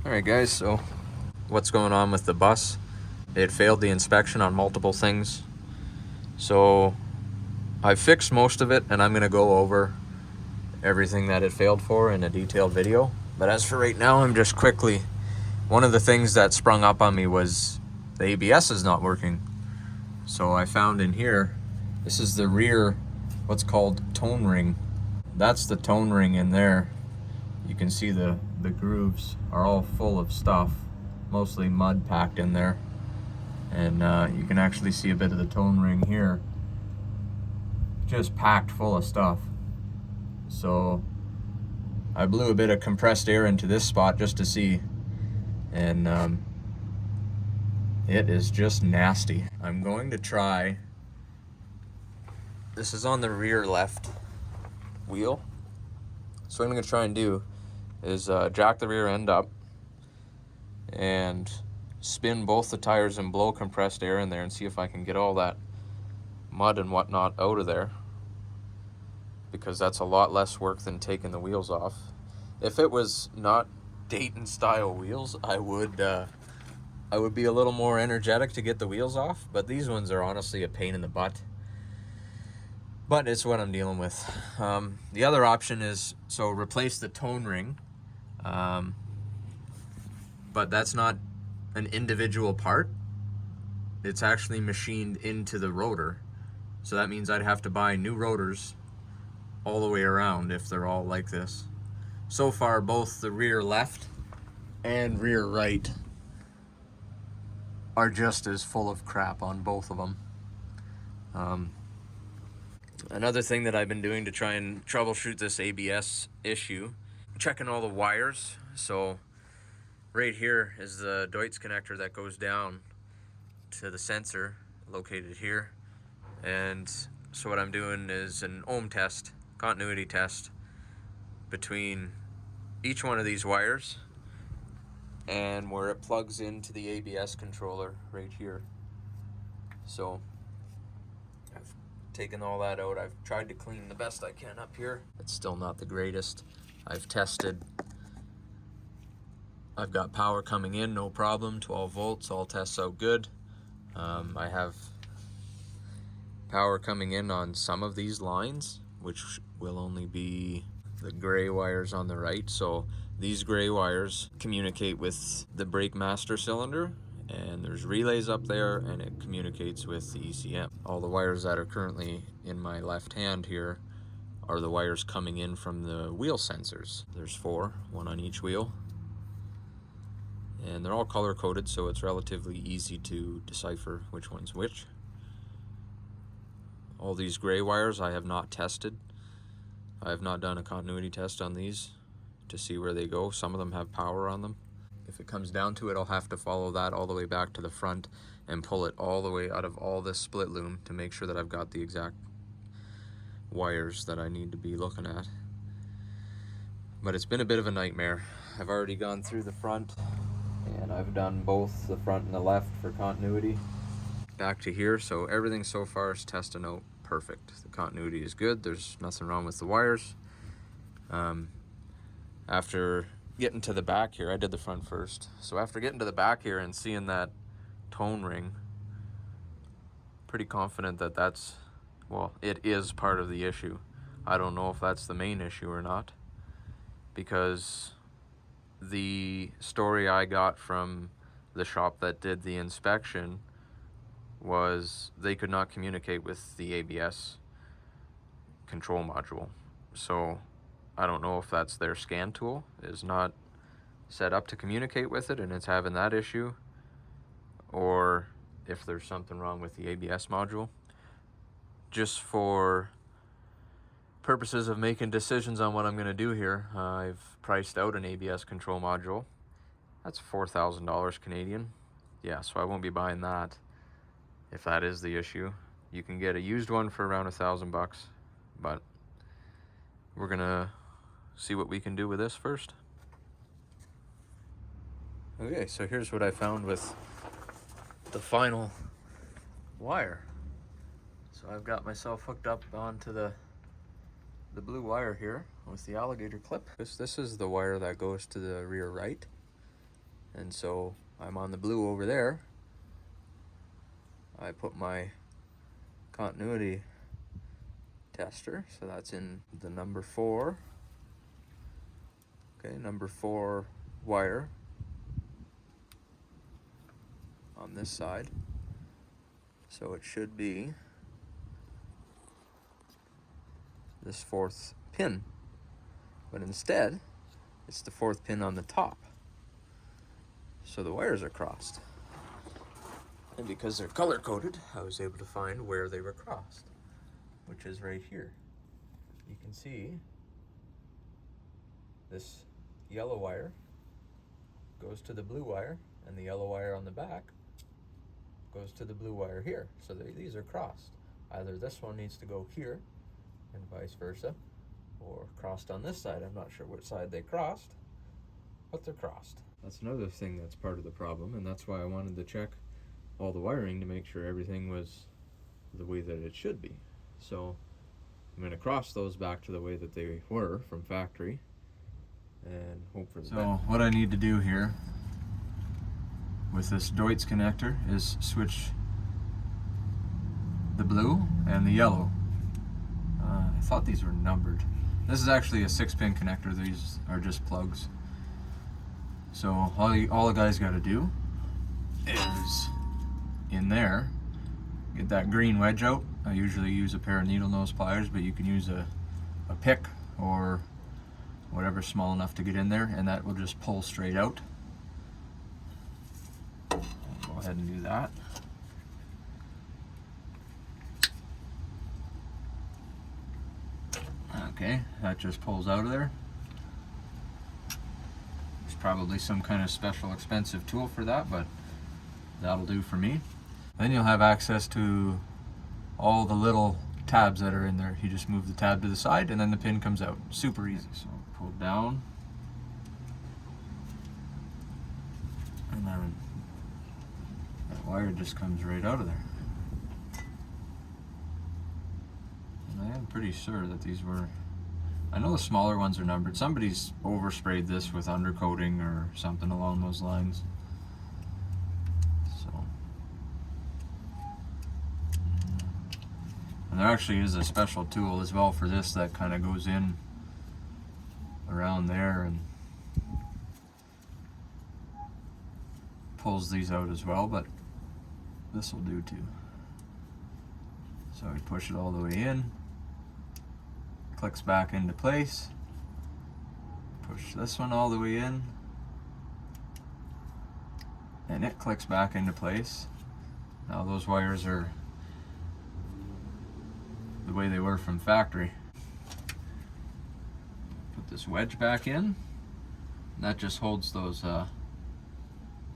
Alright guys, so what's going on with the bus? It failed the inspection on multiple things. So I've fixed most of it and I'm going to go over everything that it failed for in a detailed video. But as for right now, I'm just quickly, one of the things that sprung up on me was the ABS is not working. So I found in here, this is the rear, what's called tone ring. That's the tone ring in there. You can see the grooves are all full of stuff, mostly mud packed in there. And you can actually see a bit of the tone ring here, just packed full of stuff. So I blew a bit of compressed air into this spot just to see, and it is just nasty. I'm going to try, this is on the rear left wheel, so what I'm going to try and do is jack the rear end up and spin both the tires and blow compressed air in there and see if I can get all that mud and whatnot out of there, because that's a lot less work than taking the wheels off. If it was not Dayton style wheels, I would be a little more energetic to get the wheels off, but these ones are honestly a pain in the butt. But it's what I'm dealing with. The other option is, so replace the tone ring, but that's not an individual part. It's actually machined into the rotor. So that means I'd have to buy new rotors all the way around if they're all like this. So far, both the rear left and rear right are just as full of crap on both of them. Another thing that I've been doing to try and troubleshoot this ABS issue, checking all the wires. So right here is the Deutz connector that goes down to the sensor located here. And so what I'm doing is an ohm test, continuity test between each one of these wires and where it plugs into the ABS controller right here. So I've taken all that out. I've tried to clean the best I can up here. It's still not the greatest. I've tested. I've got power coming in, no problem, 12 volts, all tests out good. I have power coming in on some of these lines, which will only be the gray wires on the right. So these gray wires communicate with the brake master cylinder, and there's relays up there, and it communicates with the ECM. All the wires that are currently in my left hand here are the wires coming in from the wheel sensors. There's 4, one on each wheel. And they're all color coded, so it's relatively easy to decipher which one's which. All these gray wires I have not tested. I have not done a continuity test on these to see where they go. Some of them have power on them. If it comes down to it, I'll have to follow that all the way back to the front and pull it all the way out of all this split loom to make sure that I've got the exact wires that I need to be looking at. But it's been a bit of a nightmare. I've already gone through the front, and I've done both the front and the left for continuity. Back to here, so everything so far is testing out perfect. The continuity is good, there's nothing wrong with the wires. After getting to the back here, I did the front first. So after getting to the back here and seeing that tone ring, pretty confident that that's, well, it is part of the issue. I don't know if that's the main issue or not, because the story I got from the shop that did the inspection was they could not communicate with the ABS control module. So I don't know if that's their scan tool is not set up to communicate with it and it's having that issue, or if there's something wrong with the ABS module. Just for purposes of making decisions on what I'm going to do here, I've priced out an ABS control module. That's $4,000 Canadian. Yeah, so I won't be buying that if that is the issue. You can get a used one for around $1,000, but we're gonna see what we can do with this first. Okay, so here's what I found with the final wire. So I've got myself hooked up onto the blue wire here with the alligator clip. This is the wire that goes to the rear right. And so I'm on the blue over there. I put my continuity tester, so that's in the number 4. Okay, number 4 wire on this side. So it should be this 4th pin, but instead it's the 4th pin on the top. So the wires are crossed. And because they're color coded, I was able to find where they were crossed, which is right here. You can see this yellow wire goes to the blue wire, and the yellow wire on the back goes to the blue wire here. So these are crossed. Either this one needs to go here and vice versa, or crossed on this side. I'm not sure which side they crossed, but they're crossed. That's another thing that's part of the problem, and that's why I wanted to check all the wiring to make sure everything was the way that it should be. So I'm going to cross those back to the way that they were from factory and hope for the best. So what I need to do here with this Deutz connector is switch the blue and the yellow. I thought these were numbered. This is actually a 6-pin connector. These are just plugs. So all the guys got to do is in there get that green wedge out. I usually use a pair of needle nose pliers, but you can use a pick or whatever small enough to get in there, and that will just pull straight out. I'll go ahead and do that. Okay, that just pulls out of there. There's probably some kind of special expensive tool for that, but that'll do for me. Then you'll have access to all the little tabs that are in there. You just move the tab to the side and then the pin comes out. Super easy. So pull down, and then that wire just comes right out of there. And I am pretty sure that these were, I know the smaller ones are numbered. Somebody's oversprayed this with undercoating or something along those lines. And there actually is a special tool as well for this that kind of goes in around there and pulls these out as well, but this will do too. So we push it all the way in, clicks back into place, push this one all the way in, and it clicks back into place. Now those wires are the way they were from factory. Put this wedge back in, and that just holds those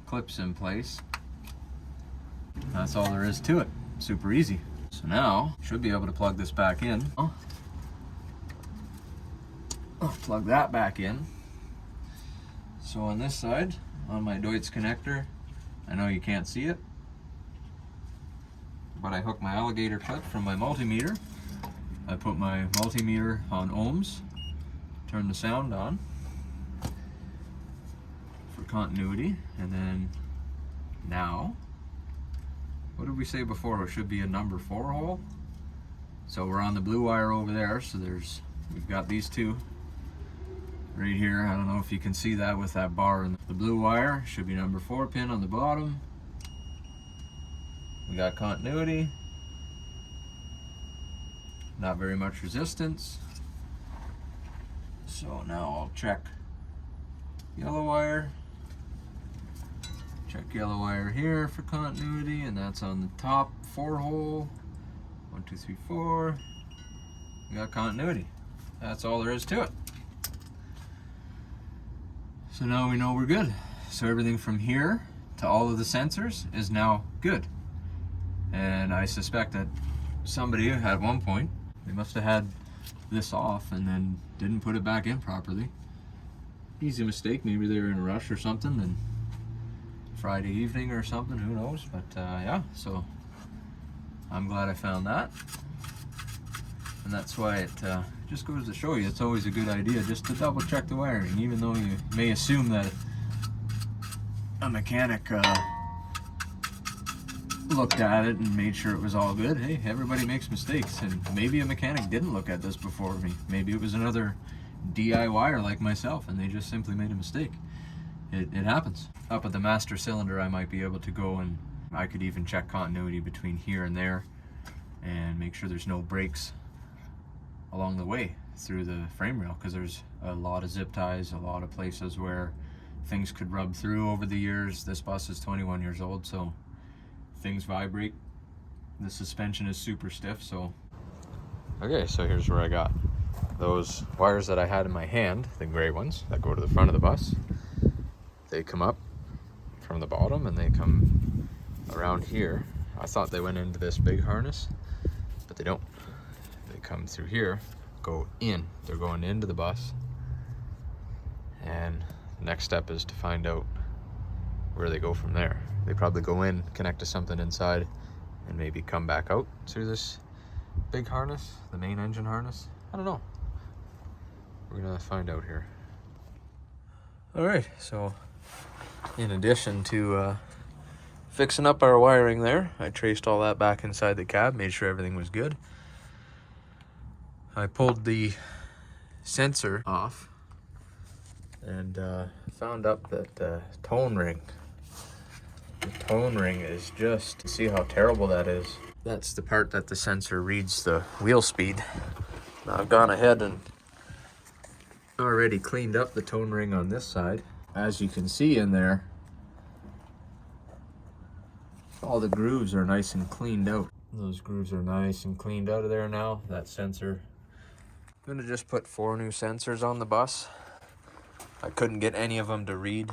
clips in place. That's all there is to it. Super easy. So now should be able to plug this back in. I'll plug that back in. So on this side, on my Deutz connector, I know you can't see it, but I hook my alligator clip from my multimeter. I put my multimeter on ohms, turn the sound on for continuity, and then now, what did we say before? It should be a number 4 hole. So we're on the blue wire over there, so we've got these two right here. I don't know if you can see that with that bar in the blue wire. Should be number 4 pin on the bottom. We got continuity. Not very much resistance. So now I'll check yellow wire. Check yellow wire here for continuity, and that's on the top 4 hole. 1, 2, 3, 4. We got continuity. That's all there is to it. So now we know we're good. So everything from here to all of the sensors is now good. And I suspect that somebody at one point, they must have had this off and then didn't put it back in properly. Easy mistake. Maybe they were in a rush or something, and Friday evening or something, who knows. But yeah, so I'm glad I found that. And that's why it just goes to show you it's always a good idea just to double check the wiring, even though you may assume that a mechanic looked at it and made sure it was all good. Hey, everybody makes mistakes, and maybe a mechanic didn't look at this before me. Maybe it was another DIYer like myself, and they just simply made a mistake. It happens. Up at the master cylinder, I might be able to go and I could even check continuity between here and there and make sure there's no breaks along the way through the frame rail, because there's a lot of zip ties, a lot of places where things could rub through over the years. This bus is 21 years old, so things vibrate. The suspension is super stiff, so. Okay, so here's where I got those wires that I had in my hand, the gray ones that go to the front of the bus. They come up from the bottom and they come around here. I thought they went into this big harness, but they don't. They come through here, go in. They're going into the bus. And the next step is to find out where they go from there. They probably go in, connect to something inside, and maybe come back out through this big harness, the main engine harness. I don't know. We're gonna find out here. All right, so in addition to fixing up our wiring there, I traced all that back inside the cab, made sure everything was good. I pulled the sensor off and found up that the tone ring is just, see how terrible that is. That's the part that the sensor reads the wheel speed. Now I've gone ahead and already cleaned up the tone ring on this side. As you can see in there, all the grooves are nice and cleaned out. Those grooves are nice and cleaned out of there now. That sensor. I'm gonna just put 4 new sensors on the bus. I couldn't get any of them to read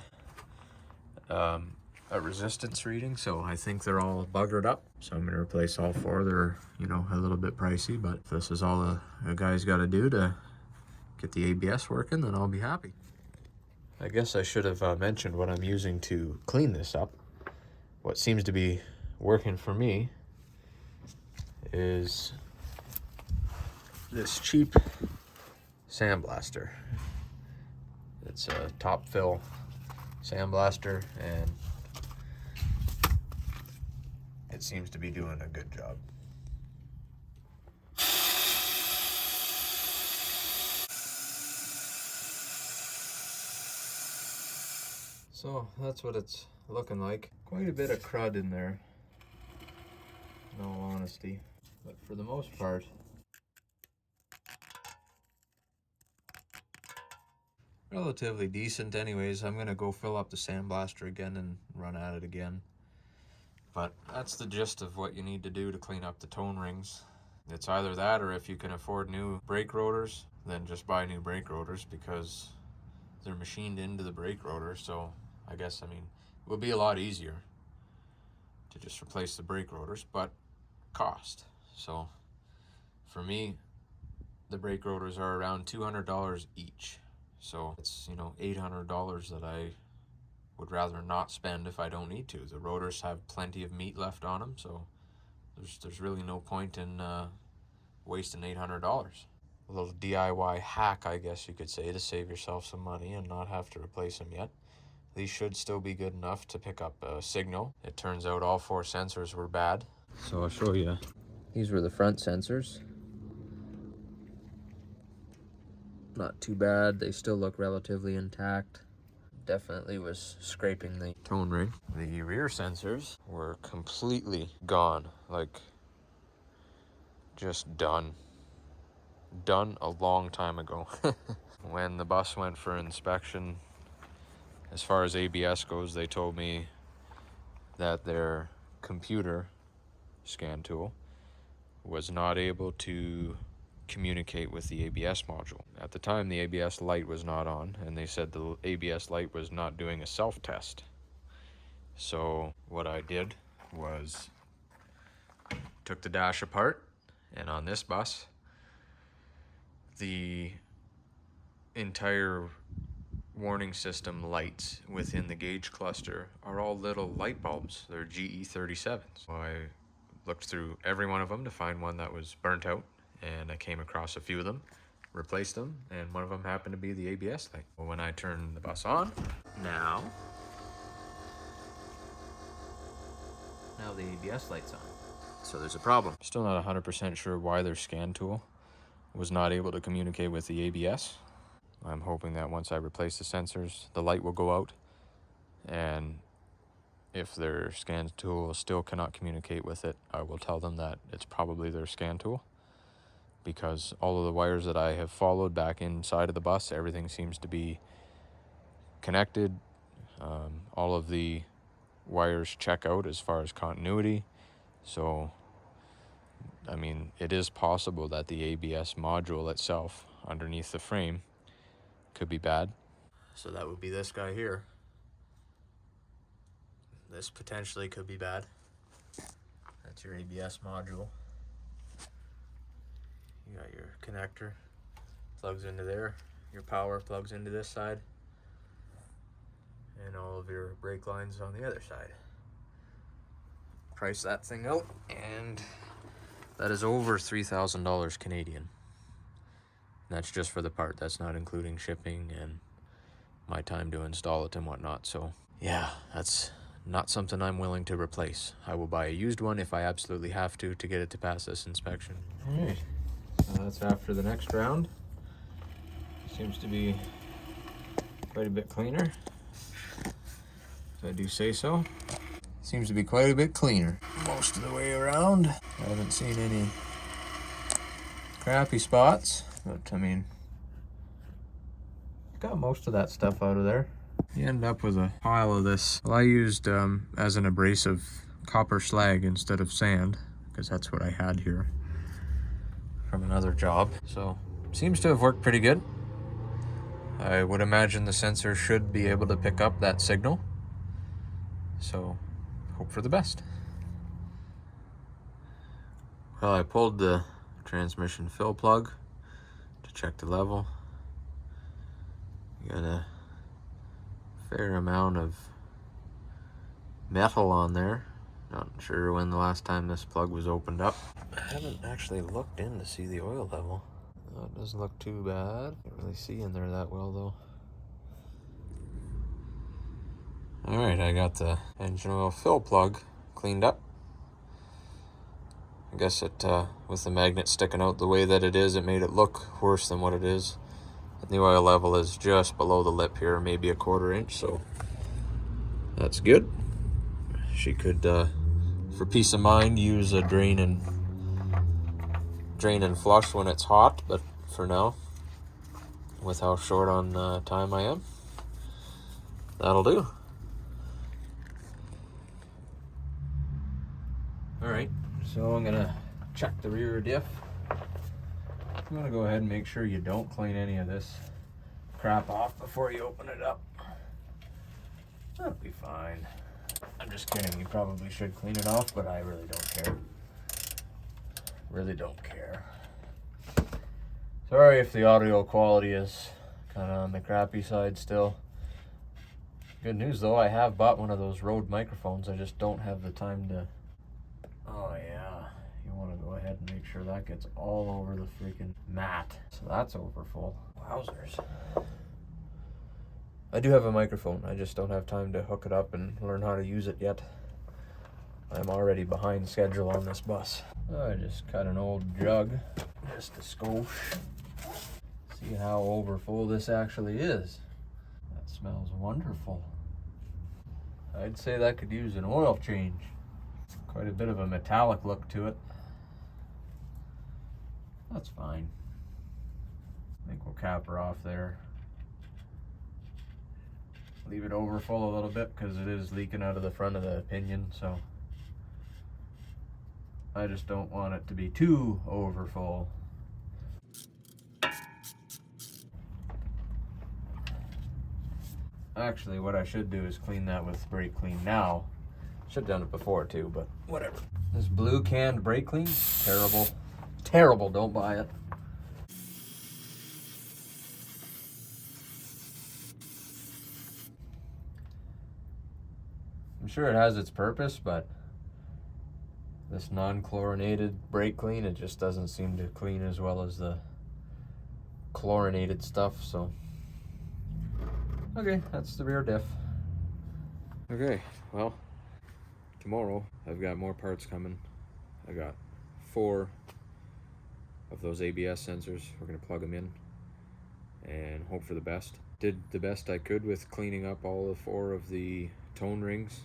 a resistance reading, so I think they're all buggered up. So I'm gonna replace all 4. They're, you know, a little bit pricey, but if this is all a guy's gotta do to get the ABS working, then I'll be happy. I guess I should have mentioned what I'm using to clean this up. What seems to be working for me is this cheap sandblaster. It's a top fill sandblaster, and it seems to be doing a good job. So that's what it's looking like. Quite a bit of crud in there, in all honesty, but for the most part, relatively decent anyways. I'm gonna go fill up the sandblaster again and run at it again. But that's the gist of what you need to do to clean up the tone rings. It's either that, or if you can afford new brake rotors, then just buy new brake rotors, because they're machined into the brake rotor. So I guess, I mean, it would be a lot easier to just replace the brake rotors, but cost. So for me, the brake rotors are around $200 each. So it's, you know, $800 that I would rather not spend if I don't need to. The rotors have plenty of meat left on them, so there's really no point in wasting $800. A little DIY hack, I guess you could say, to save yourself some money and not have to replace them yet. These should still be good enough to pick up a signal. It turns out all 4 sensors were bad. So I'll show you. These were the front sensors. Not too bad. They still look relatively intact. Definitely was scraping the tone ring. The rear sensors were completely gone. Like, just done. Done a long time ago. When the bus went for inspection, as far as ABS goes, they told me that their computer scan tool was not able to communicate with the ABS module. At the time, the ABS light was not on, and they said the ABS light was not doing a self-test. So what I did was took the dash apart, and on this bus, the entire warning system lights within the gauge cluster are all little light bulbs. They're GE37s. So I looked through every one of them to find one that was burnt out, and I came across a few of them, replaced them, and one of them happened to be the ABS light. Well, when I turned the bus on, now Now the ABS light's on. So there's a problem. Still not 100% sure why their scan tool was not able to communicate with the ABS. I'm hoping that once I replace the sensors, the light will go out, and if their scan tool still cannot communicate with it, I will tell them that it's probably their scan tool, because all of the wires that I have followed back inside of the bus, everything seems to be connected. All of the wires check out as far as continuity. So, I mean, it is possible that the ABS module itself underneath the frame could be bad. So that would be this guy here. This potentially could be bad. That's your ABS module. You got your connector, plugs into there. Your power plugs into this side. And all of your brake lines on the other side. Price that thing out, and that is over $3,000 Canadian. That's just for the part. That's not including shipping and my time to install it and whatnot. So yeah, that's not something I'm willing to replace. I will buy a used one if I absolutely have to get it to pass this inspection. All right, so that's after the next round. Seems to be quite a bit cleaner, if I do say so. Seems to be quite a bit cleaner most of the way around. I haven't seen any crappy spots, but I mean, got most of that stuff out of there. You end up with a pile of this. Well, I used as an abrasive copper slag instead of sand, because that's what I had here from another job. So seems to have worked pretty good. I would imagine the sensor should be able to pick up that signal. So hope for the best. Well, I pulled the transmission fill plug to check the level. Got a fair amount of metal on there. Not sure when the last time this plug was opened up. I haven't actually looked in to see the oil level. Oh, it doesn't look too bad. Can't really see in there that well though. Alright, I got the engine oil fill plug cleaned up. I guess it, with the magnet sticking out the way that it is, it made it look worse than what it is. And the oil level is just below the lip here, maybe a 1/4 inch, so that's good. She could, for peace of mind, use a drain and flush when it's hot, but for now, with how short on time I am, that'll do. Alright, so I'm gonna check the rear diff. I'm gonna go ahead and make sure you don't clean any of this crap off before you open it up. That'll be fine. I'm just kidding, you probably should clean it off, but I really don't care. Really don't care. Sorry if the audio quality is kind of on the crappy side still. Good news though, I have bought one of those Rode microphones. I just don't have the time to. Oh yeah, you want to go ahead and make sure that gets all over the freaking mat. So that's over full. Wowzers. I do have a microphone, I just don't have time to hook it up and learn how to use it yet. I'm already behind schedule on this bus. I just cut an old jug, just a skosh. See how over full this actually is. That smells wonderful. I'd say that could use an oil change. Quite a bit of a metallic look to it. That's fine. I think we'll cap her off there. Leave it over full a little bit because it is leaking out of the front of the pinion, so I just don't want it to be too over full. Actually, what I should do is clean that with brake clean now. Should have done it before too, but whatever. This blue canned brake clean, terrible. Terrible, don't buy it. I'm sure it has its purpose, but this non-chlorinated brake clean, it just doesn't seem to clean as well as the chlorinated stuff, so. Okay, that's the rear diff. Okay, well, tomorrow I've got more parts coming. I got 4 of those ABS sensors. We're going to plug them in and hope for the best. Did the best I could with cleaning up all 4 of the tone rings,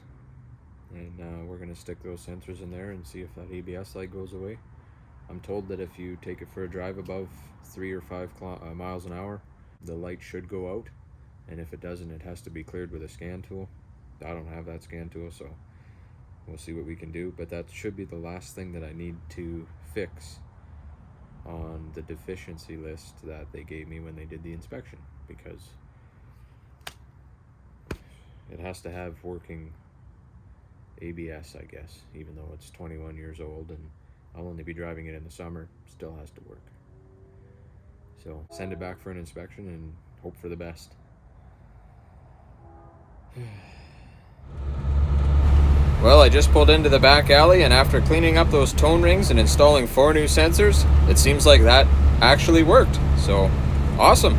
and we're going to stick those sensors in there and see if that ABS light goes away. I'm told that if you take it for a drive above 3 or 5 miles an hour, the light should go out, and if it doesn't, it has to be cleared with a scan tool. I don't have that scan tool, so we'll see what we can do, but that should be the last thing that I need to fix on the deficiency list that they gave me when they did the inspection, because it has to have working ABS, I guess, even though it's 21 years old and I'll only be driving it in the summer. Still has to work. So send it back for an inspection and hope for the best. Well, I just pulled into the back alley, and after cleaning up those tone rings and installing 4 new sensors, it seems like that actually worked. So, awesome.